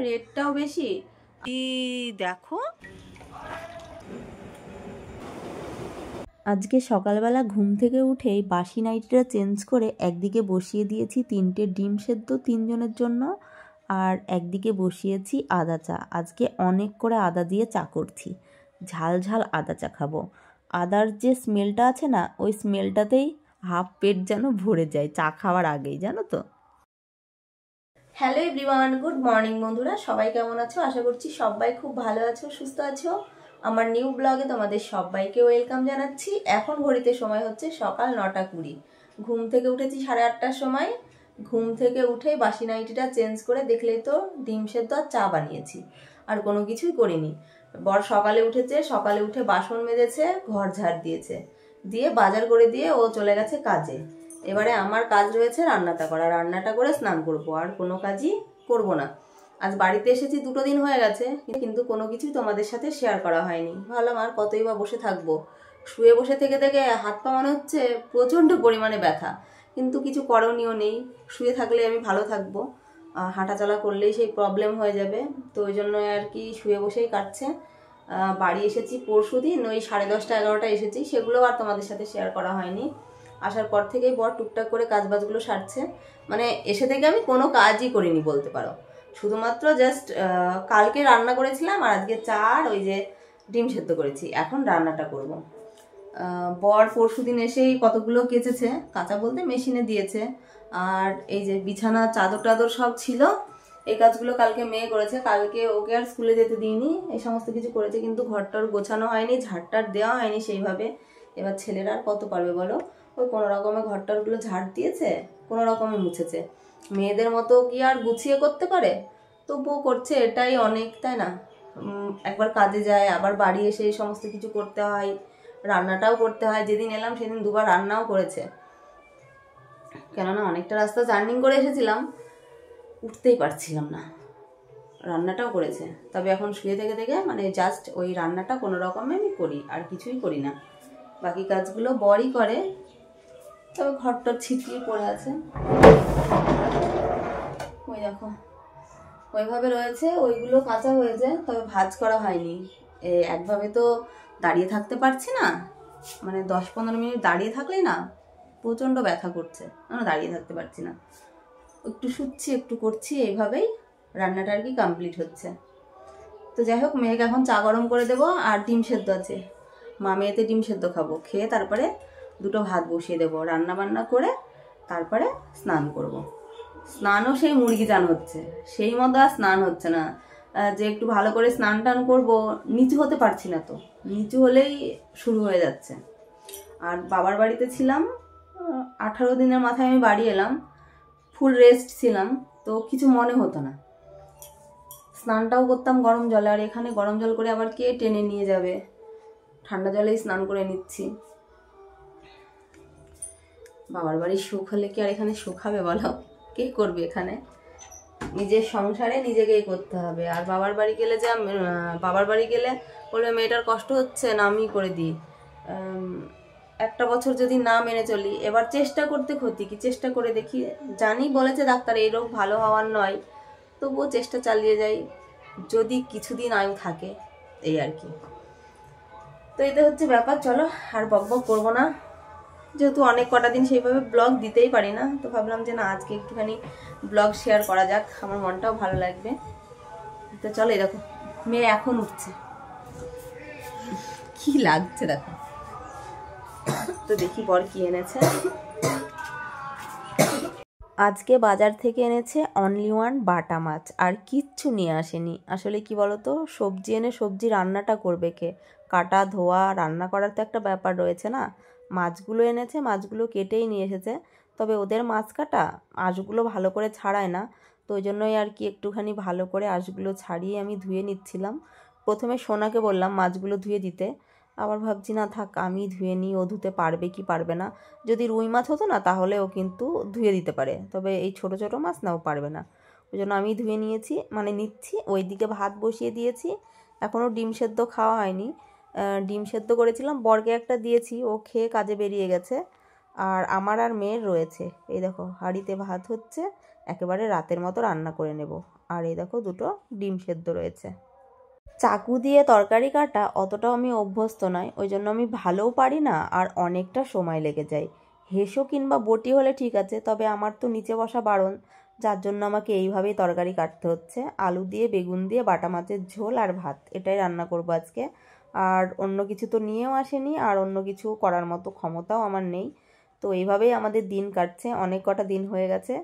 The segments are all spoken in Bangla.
রেটটাও বেশি। দেখো আজকে সকালবেলা ঘুম থেকে উঠেই বাসি নাইটটা চেঞ্জ করে একদিকে বসিয়ে দিয়েছি 3টে ডিম সেদ্ধ 3 জনের জন্য, আর একদিকে বসিয়েছি আদা চা। আজকে অনেক করে আদা দিয়ে চা করছি, ঝাল ঝাল আদা চা খাবো। আদার যে স্মেলটা আছে না, ওই স্মেলটাতেই হাফ পেট যেন ভরে যায় চা খাওয়ার আগেই, জানো তো। হ্যালো এভরিওয়ান, গুড মর্নিং বন্ধুরা, সবাই কেমন আছো? আশা করছি সবাই খুব ভালো আছো, সুস্থ আছো। আমার নিউ ব্লগে তোমাদের সবাইকে ওয়েলকাম জানাচ্ছি। এখন ঘড়িতে সময় হচ্ছে সকাল 9:20। ঘুম থেকে উঠেছি 8:30টার সময়। ঘুম থেকে উঠে বাসি নাইটিটা চেঞ্জ করে দেখলেই তো ডিম সেদ্ধ আর চা বানিয়েছি, আর কোনো কিছুই করিনি। বর সকালে উঠেছে, সকালে উঠে বাসন মেজেছে, ঘর ঝাড় দিয়েছে, দিয়ে বাজার করে দিয়ে ও চলে গেছে কাজে। এবারে আমার কাজ রয়েছে রান্নাটা করা, রান্নাটা করে স্নান করবো, আর কোনো কাজই করব না। আজ বাড়িতে এসেছি 2 দিন হয়ে গেছে, কিন্তু কোনো কিছুই তোমাদের সাথে শেয়ার করা হয়নি। ভাবলাম আর কতই বা বসে থাকবো, শুয়ে বসে থেকে থেকে হাত পা মনে হচ্ছে প্রচণ্ড পরিমাণে ব্যথা, কিন্তু কিছু করণীয় নেই। শুয়ে থাকলে আমি ভালো থাকবো, হাঁটাচলা করলেই সেই প্রবলেম হয়ে যাবে, তো ওই জন্য আর কি শুয়ে বসেই কাটছে। বাড়ি এসেছি পরশুদিন ওই 10:30 11টা এসেছি, সেগুলো আর তোমাদের সাথে শেয়ার করা হয়নি। আসার পর থেকেই বর টুকটাক করে কাজবাজগুলো সারছে, মানে এসে থেকে আমি কোনো কাজই করিনি বলতে পারো। শুধুমাত্র জাস্ট কালকে রান্না করেছিলাম, আর আজকে চা আর ওই যে ডিম সেদ্ধ করেছি। এখন রান্নাটা করব। বর পরশুদিন এসেই কতগুলো কেচেছে, কাঁচা বলতে মেশিনে দিয়েছে। আর এই যে বিছানা চাদর টাদর সব ছিল, এই কাজগুলো কালকে মেয়ে করেছে। কালকে ওকে আর স্কুলে যেতে দিইনি, এই সমস্ত কিছু করেছে, কিন্তু ঘরটার গোছানো হয়নি, ঝাড়টার দেওয়া হয়নি সেইভাবে। এবার ছেলেরা আর কত পারবে বলো, ওই কোনো রকমে ঘরটারগুলো ঝাড় দিয়েছে, কোনো রকমে মুছেছে। মেয়েদের মতো কি আর গুছিয়ে করতে পারে, তবুও করছে, এটাই অনেক, তাই না? একবার কাজে যায়, আবার বাড়ি এসে এই সমস্ত কিছু করতে হয়, রান্নাটাও করতে হয়। যেদিন এলাম সেদিন 2বার রান্নাও করেছে, কেননা অনেকটা রাস্তা জার্নি করে এসেছিলাম, উঠতেই পারছিলাম না। রান্নাটাও করেছে। তবে এখন শুয়ে থেকে থেকে মানে জাস্ট ওই রান্নাটা কোনো রকমে আমি করি, আর কিছুই করি না। বাকি কাজগুলো বরই করে, তবে ঘরটা ছিটিয়ে পড়ে আছে, ওই দেখো ওইভাবে রয়েছে, ওইগুলো কাঁচা হয়েছে, তবে ভাঁজ করা হয়নি। একভাবে তো দাঁড়িয়ে থাকতে পারছি না, মানে 10-15 মিনিট দাঁড়িয়ে থাকলে না প্রচণ্ড ব্যথা করছে, দাঁড়িয়ে থাকতে পারছি না। একটু শুচ্ছি, একটু করছি, এইভাবেই রান্নাটা আর কি কমপ্লিট হচ্ছে। তো যাই হোক, মেয়েকে এখন চা গরম করে দেবো, আর ডিম সেদ্ধ আছে, মা মেয়েতে ডিম সেদ্ধ খাবো, খেয়ে তারপরে 2টো ভাত বসিয়ে দেবো, রান্না বান্না করে তারপরে স্নান করব। স্নানও সেই মুরগি চান হচ্ছে, সেই মতো আর স্নান হচ্ছে না। যে একটু ভালো করে স্নান টান করবো, নিচু হতে পারছি না, তো নিচু হলেই শুরু হয়ে যাচ্ছে। আর বাবার বাড়িতে ছিলাম 18 দিনের মাথায় আমি বাড়ি এলাম, ফুল রেস্ট ছিলাম, তো কিছু মনে হতো না। স্নানটাও করতাম গরম জলে, আর এখানে গরম জল করে আবার কে টেনে নিয়ে যাবে, ঠান্ডা জলেই স্নান করে নিচ্ছি। বাবার বাড়ির সুখ হলে কি আর এখানে সুখ হবে বলো? কে করবে এখানে? নিজের সংসারে নিজেকেই করতে হবে। আর বাবার বাড়ি গেলে বাবার বাড়ি গেলে বলবে মেয়েটার কষ্ট হচ্ছে না, আমি করে দিই। একটা বছর যদি না মেনে চলি, এবার চেষ্টা করতে ক্ষতি কি, চেষ্টা করে দেখি। জানি বলেছে ডাক্তার এই রোগ ভালো হওয়ার নয়, তবুও চেষ্টা চালিয়ে যাই, যদি কিছুদিন আয়ু থাকে, এই আর কি। তো এটা হচ্ছে ব্যাপার। চলো আর বক বক করবো না, যেহেতু অনেক কটা দিন সেইভাবে ব্লগ দিতেই পারি না, তো ভাবলাম যে না, আজকে একটুখানি ব্লগ শেয়ার করা যাক, আমার মনটাও ভালো লাগবে। তো চলো, এই দেখো মেয়ে এখন উঠছে, কি লাগছে দেখো। তো দেখি বর কি এনেছে। আজকে বাজার থেকে এনেছে অনলি ওয়ান বাটা মাছ, আর কিচ্ছু নিয়ে আসেনি। আসলে কি বলতো, সবজি এনে সবজি রান্নাটা করবে কে? কাটা ধোয়া রান্না করার তো একটা ব্যাপার রয়েছে না। মাছগুলো এনেছে, মাছগুলো কেটেই নিয়ে এসেছে, তবে ওদের মাছ কাটা আঁশগুলো ভালো করে ছাড়ায় না, তো ওই জন্যই আর কি একটুখানি ভালো করে আঁশগুলো ছাড়িয়ে আমি ধুয়ে নিচ্ছিলাম। প্রথমে সোনাকে বললাম মাছগুলো ধুয়ে দিতে, আবার ভাবছি না থাক আমি ধুয়ে নিই, ও ধুতে পারবে কি পারবে না। যদি রুই মাছ হতো না তাহলে ও কিন্তু ধুয়ে দিতে পারে, তবে এই ছোট ছোট মাছ না, ও পারবে না। ওই জন্য আমি ধুয়ে নিয়েছি, মানে নিচ্ছি। ওইদিকে ভাত বসিয়ে দিয়েছি, এখনও ডিম সেদ্ধ খাওয়া হয়নি। ডিম সেদ্ধ করেছিলাম, বরকে একটা দিয়েছি, ও খেয়ে কাজে বেরিয়ে গেছে। আর আমার আর মেয়ের রয়েছে, এই দেখো হাঁড়িতে ভাত হচ্ছে, একেবারে রাতের মতো রান্না করে নেব। আর এই দেখো দুটো ডিম সেদ্ধ রয়েছে। চাকু দিয়ে তরকারি কাটা অতটাও আমি অভ্যস্ত নয়, ওই জন্য আমি ভালোও পারি না, আর অনেকটা সময় লেগে যায়। হেঁসো কিংবা বটি হলে ঠিক আছে, তবে আমার তো নিচে বসা বারণ, যার জন্য আমাকে এইভাবেই তরকারি কাটতে হচ্ছে। আলু দিয়ে বেগুন দিয়ে বাটা মাছের ঝোল আর ভাত, এটাই রান্না করবো আজকে। আর অন্য কিছু তো নিয়েও আসেনি, আর অন্য কিছু করার মতো ক্ষমতাও আমার নেই। তো এইভাবেই আমাদের দিন কাটছে, অনেক কটা দিন হয়ে গেছে।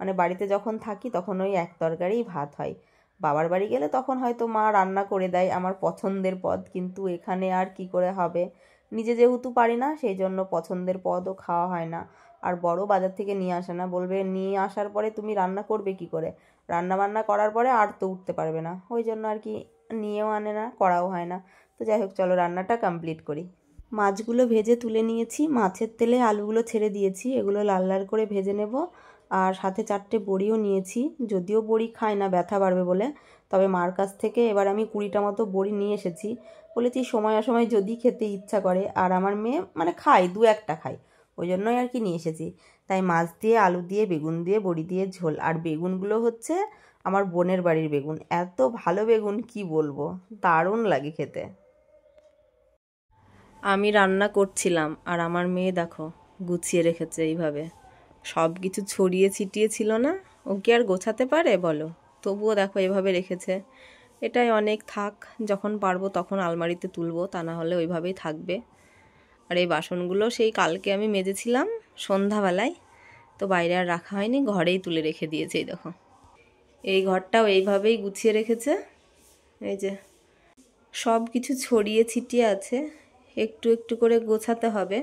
মানে বাড়িতে যখন থাকি তখন ওই এক তরকারিই ভাত হয়। বাবার বাড়ি গেলে তখন হয়তো মা রান্না করে দেয় আমার পছন্দের পদ, কিন্তু এখানে আর কি করে হবে, নিজে যেহেতু পারি না সেই জন্য পছন্দের পদও খাওয়া হয় না। আর বড় বাজার থেকে নিয়ে আসে না, বলবে নিয়ে আসার পরে তুমি রান্না করবে কি করে, রান্না বান্না করার পরে আর তো উঠতে পারবে না, ওই জন্য আর কি নিয়েও আনে না, করাও হয় না। তো যাই হোক, চলো রান্নাটা কমপ্লিট করি। মাছগুলো ভেজে তুলে নিয়েছি, মাছের তেলে আলুগুলো ছেড়ে দিয়েছি, এগুলো লাল লাল করে ভেজে নেব। আর সাথে 4টে বড়িও নিয়েছি, যদিও বড়ি খাই না ব্যথা বাড়বে বলে, তবে মার কাছ থেকে এবার আমি 20টা মতো বড়ি নিয়ে এসেছি। বলেছি সময় অসময় যদি খেতে ইচ্ছা করে, আর আমার মেয়ে মানে খায়, 2-1টা খায়, ওই জন্যই আর কি নিয়ে এসেছি। তাই মাছ দিয়ে আলু দিয়ে বেগুন দিয়ে বড়ি দিয়ে ঝোল। আর বেগুনগুলো হচ্ছে আমার বোনের বাড়ির বেগুন, এত ভালো বেগুন কি বলবো, দারুণ লাগে খেতে। আমি রান্না করছিলাম আর আমার মেয়ে দেখো গুছিয়ে রেখেছে এইভাবে, সব কিছু ছড়িয়ে ছিটিয়ে ছিল না, ও কি আর গোছাতে পারে বলো, তবুও দেখো এভাবে রেখেছে। এটাই অনেক, থাক, যখন পারবো তখন আলমারিতে তুলবো, তা না হলে ওইভাবেই থাকবে। আর এই বাসনগুলো সেই কালকে আমি মেজেছিলাম সন্ধ্যাবেলায়, তো বাইরে আর রাখা হয়নি, ঘরেই তুলে রেখে দিয়েছে। এই দেখো এই ঘরটাও এইভাবেই গুছিয়ে রেখেছে, এই যে সব কিছু ছড়িয়ে ছিটিয়ে আছে, একটু একটু করে গোছাতে হবে।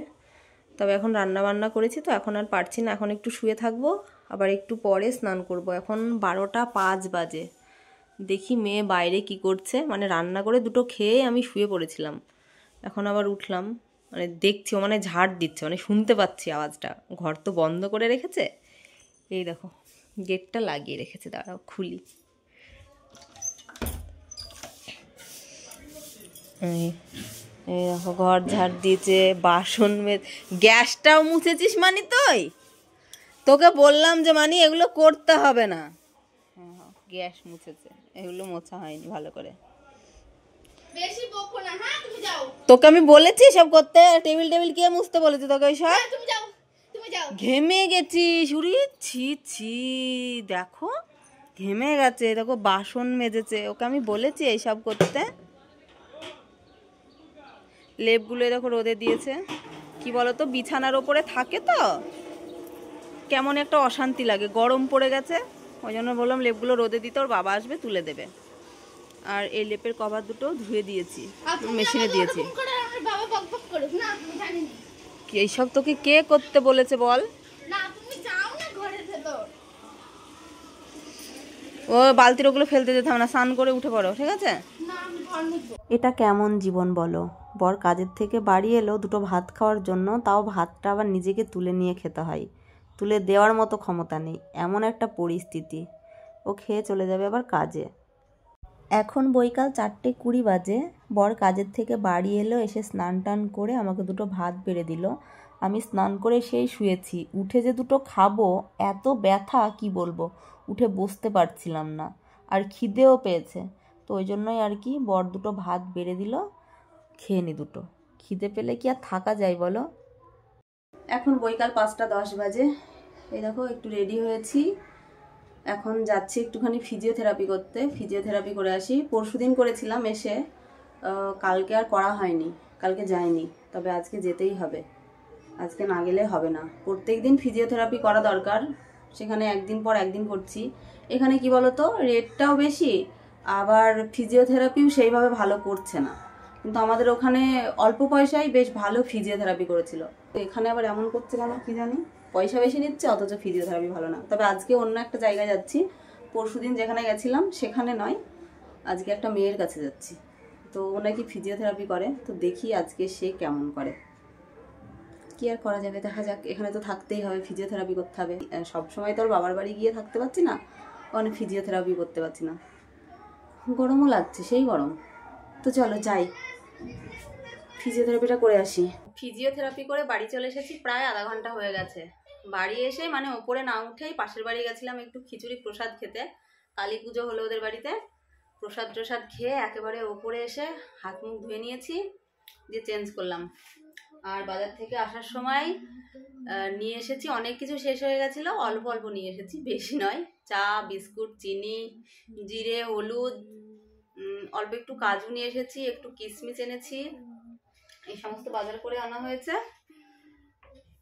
তবে এখন রান্না বান্না করেছি তো এখন আর পারছি না, এখন একটু শুয়ে থাকবো, আবার একটু পরে স্নান করব। এখন 12টা 5 বাজে, দেখি মেয়ে বাইরে কি করছে, মানে রান্না করে দুটো খেয়ে আমি শুয়ে পড়েছিলাম, এখন আবার উঠলাম, মানে দেখছি ও মানে ঝাড় দিচ্ছে, মানে শুনতে পাচ্ছি আওয়াজটা, ঘর তো বন্ধ করে রেখেছে। এই দেখো গেটটা লাগিয়ে রেখেছে, দাঁড়াও খুলি। এই দেখো ঘর ঝাড় দিয়েছে, বাসন গ্যাসটাও মুছেছিস মানি, তোকে বললাম যে মানি এগুলো করতে হবে না। গ্যাস মুছেছে, এগুলো মোছা হয়নি ভালো করে। তোকে আমি বলেছি সব করতে, টেবিল টেবিল কে মুছতে বলেছি তোকে ওইসব? ঘেমে গেছিস, উরি ছি ছি, দেখো ঘেমে গেছে, দেখো বাসন মেজেছে, ওকে আমি বলেছি এইসব করতে। লেপগুলো দেখো রোদে দিয়েছে, কি বলতো বিছানার ওপরে থাকে তো কেমন একটা অশান্তি লাগে, গরম পড়ে গেছে, ওই জন্য বললাম লেপগুলো রোদে দিতে, ওর বাবা আসবে তুলে দেবে। আর এই লেপের কভার দুটো ধুয়ে দিয়েছি, মেশিনে দিয়েছি। এইসব তোকে কে করতে বলেছে বল? ও বালতির ওগুলো ফেলতে যেতে হবে না, স্নান করে উঠে পড়ো, ঠিক আছে? এটা কেমন জীবন বলো, বর কাজের থেকে বাড়ি এলো দুটো ভাত খাওয়ার জন্য, তাও ভাতটা আবার নিজেকে তুলে নিয়ে খেতে হয়, তুলে দেওয়ার মতো ক্ষমতা নেই, এমন একটা পরিস্থিতি। ও খেয়ে চলে যাবে আবার কাজে। এখন বৈকাল 4:20 বাজে, বর কাজের থেকে বাড়ি এলো, এসে স্নান টান করে আমাকে দুটো ভাত বেড়ে দিল। আমি স্নান করে সেই শুয়েছি, উঠে যে দুটো খাবো এত ব্যথা কি বলবো, উঠে বসতে পারছিলাম না, আর খিদেও পেয়েছে, তো ওই জন্যই আর কি বর দুটো ভাত বেড়ে দিল, খেয়ে নি দুটো, খিদে পেলে কি আর থাকা যায় বলো। এখন বৈকাল 5:10 বাজে, এই দেখো একটু রেডি হয়েছি, এখন যাচ্ছি একটুখানি ফিজিওথেরাপি করতে, ফিজিওথেরাপি করে আসি। পরশুদিন করেছিলাম এসে, কালকে আর করা হয়নি, কালকে যাইনি, তবে আজকে যেতেই হবে, আজকে না গেলে হবে না। প্রত্যেক দিন ফিজিওথেরাপি করা দরকার, সেখানে একদিন পর একদিন করছি। এখানে কি বলতো রেটটাও বেশি, আবার ফিজিওথেরাপিও সেইভাবে ভালো করছে না, কিন্তু আমাদের ওখানে অল্প পয়সায় বেশ ভালো ফিজিওথেরাপি করেছিল, তো এখানে আবার এমন করছে কেন কি জানি, পয়সা বেশি নিচ্ছে অথচ ফিজিওথেরাপি ভালো না। তবে আজকে অন্য একটা জায়গায় যাচ্ছি, পরশুদিন যেখানে গেছিলাম সেখানে নয়, আজকে একটা মেয়ের কাছে যাচ্ছি, তো ও নাকি ফিজিওথেরাপি করে, তো দেখি আজকে সে কেমন করে, কি আর করা যাবে দেখা যাক, এখানে তো থাকতেই হবে, ফিজিওথেরাপি করতে হবে, সবসময় তো আর বাবার বাড়ি গিয়ে থাকতে পারছি না, ওখানে ফিজিওথেরাপি করতে পারছি না, গরমও লাগছে সেই গরম। তো চলো যাই ফিজিওথেরাপিটা করে আসি। ফিজিওথেরাপি করে বাড়ি চলে এসেছি, প্রায় আধা ঘন্টা হয়ে গেছে। বাড়ি এসে মানে ওপরে না উঠেই পাশের বাড়ি গেছিলাম একটু খিচুড়ি প্রসাদ খেতে, কালী পুজো হলো ওদের বাড়িতে, প্রসাদ টসাদ খেয়ে একেবারে ওপরে এসে হাত মুখ ধুয়ে নিয়েছি, দিয়ে চেঞ্জ করলাম। আর বাজার থেকে আসার সময় নিয়ে এসেছি, অনেক কিছু শেষ হয়ে গেছিলো, অল্প অল্প নিয়ে এসেছি, বেশি নয়। চা, বিস্কুট, চিনি, জিরে, হলুদ, অল্প একটু কাজু নিয়ে এসেছি, একটু কিশমিশ এনেছি, এই সমস্ত বাজার করে আনা হয়েছে।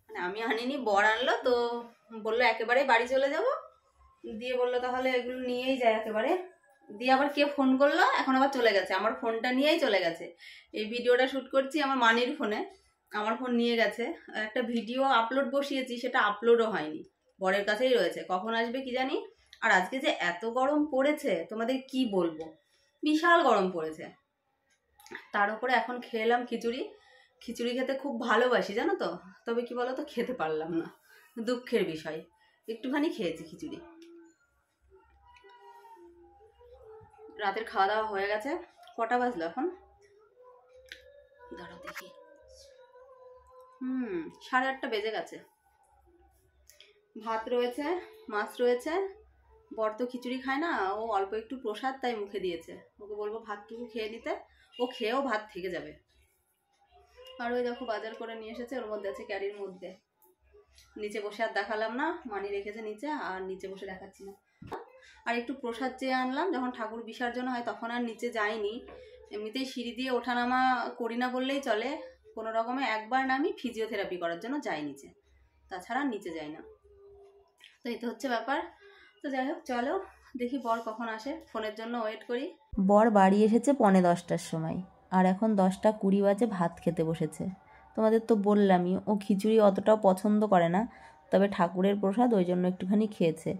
মানে আমি আনিনি, বর আনলো, তো বললো একেবারে বাড়ি চলে যাব, দিয়ে বললো তাহলে এগুলো নিয়েই যায় একেবারে। দিয়ে আবার কে ফোন করলো, এখন আবার চলে গেছে, আমার ফোনটা নিয়েই চলে গেছে। এই ভিডিওটা শ্যুট করছি আমার মানির ফোনে, আমার ফোন নিয়ে গেছে। একটা ভিডিও আপলোড বসিয়েছি, সেটা আপলোডও হয়নি, বরের কাছেই রয়েছে, কখন আসবে কি জানি। আর আজকে যে এত গরম পড়েছে তোমাদের কি বলবো, বিশাল গরম পড়েছে। তার উপরে এখন খেলাম খিচুড়ি। খিচুড়ি খেতে খুব ভালোবাসি জানো তো, তবে কি বলো তো, খেতে পারলাম না, দুঃখের বিষয়। একটুখানি খেয়েছি খিচুড়ি। রাতের খাওয়া দাওয়া হয়ে গেছে। কটা বাজলো এখন, দাঁড়াও দেখি, 8:30 বেজে গেছে। ভাত রয়েছে, মাছ রয়েছে। বর তো খিচুড়ি খায় না, ও অল্প একটু প্রসাদ তাই মুখে দিয়েছে, ওকে বলবো ভাতটুকু খেয়ে নিতে, ও খেয়েও ভাত থেকে যাবে। আর ওই দেখো বাজার করে নিয়ে এসেছে, ওর মধ্যে আছে ক্যারির মধ্যে। নিচে বসে আর দেখালাম না, মানি রেখেছে নিচে, আর নিচে বসে দেখাচ্ছি না। আর একটু প্রসাদ চেয়ে আনলাম, যখন ঠাকুর বিসর্জন হয় তখন আর নিচে যাইনি, এমনিতেই সিঁড়ি দিয়ে ওঠানামা করি না বললেই চলে, কোনো রকমে একবার নামি ফিজিওথেরাপি করার জন্য যাই নিচে, তাছাড়া নিচে যাই না। তো এই তো হচ্ছে ব্যাপার। তো যাই হোক, চলো দেখি বর কখন আসে, ফোনের জন্য ওয়েট করি। বর বাড়ি এসেছে 9:45-টার সময়, আর এখন 10:20 বাজে, ভাত খেতে বসেছে। তোমাদের তো বললামই, ও খিচুড়ি অতটাও পছন্দ করে না, তবে ঠাকুরের প্রসাদ ওই জন্য একটুখানি খেয়েছে।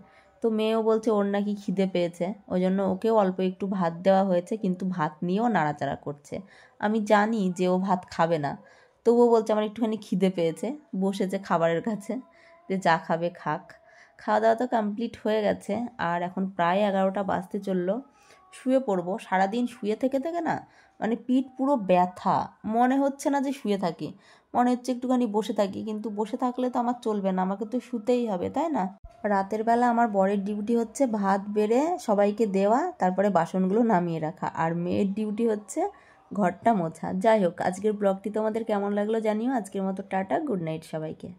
তো মেয়েও বলছে ওর নাকি খিদে পেয়েছে, ওই জন্য ওকেও অল্প একটু ভাত দেওয়া হয়েছে, কিন্তু ভাত নিয়েও নাড়াচাড়া করছে। আমি জানি যে ও ভাত খাবে না, তবুও বলছে আমার একটুখানি খিদে পেয়েছে, বসেছে খাবারের কাছে, যে যা খাবে খাক। খাওয়া দাওয়া তো কমপ্লিট হয়ে গেছে, আর এখন প্রায় 11টা বাজতে চললো। শুয়ে পড়বো, সারাদিন শুয়ে থেকে থেকে না মানে পিঠ পুরো ব্যথা, মনে হচ্ছে না যে শুয়ে থাকি, মনে হচ্ছে একটুখানি বসে থাকি, কিন্তু বসে থাকলে তো আমার চলবে না, আমাকে তো শুতেই হবে, তাই না? রাতের বেলা আমার বরের ডিউটি হচ্ছে ভাত বেড়ে সবাইকে দেওয়া, তারপরে বাসনগুলো নামিয়ে রাখা, আর মেয়ের ডিউটি হচ্ছে ঘরটা মোছা। যাই হোক, আজকের ব্লগটি তোমাদের কেমন লাগলো জানিও। আজকের মতো টাটা, গুড নাইট সবাইকে।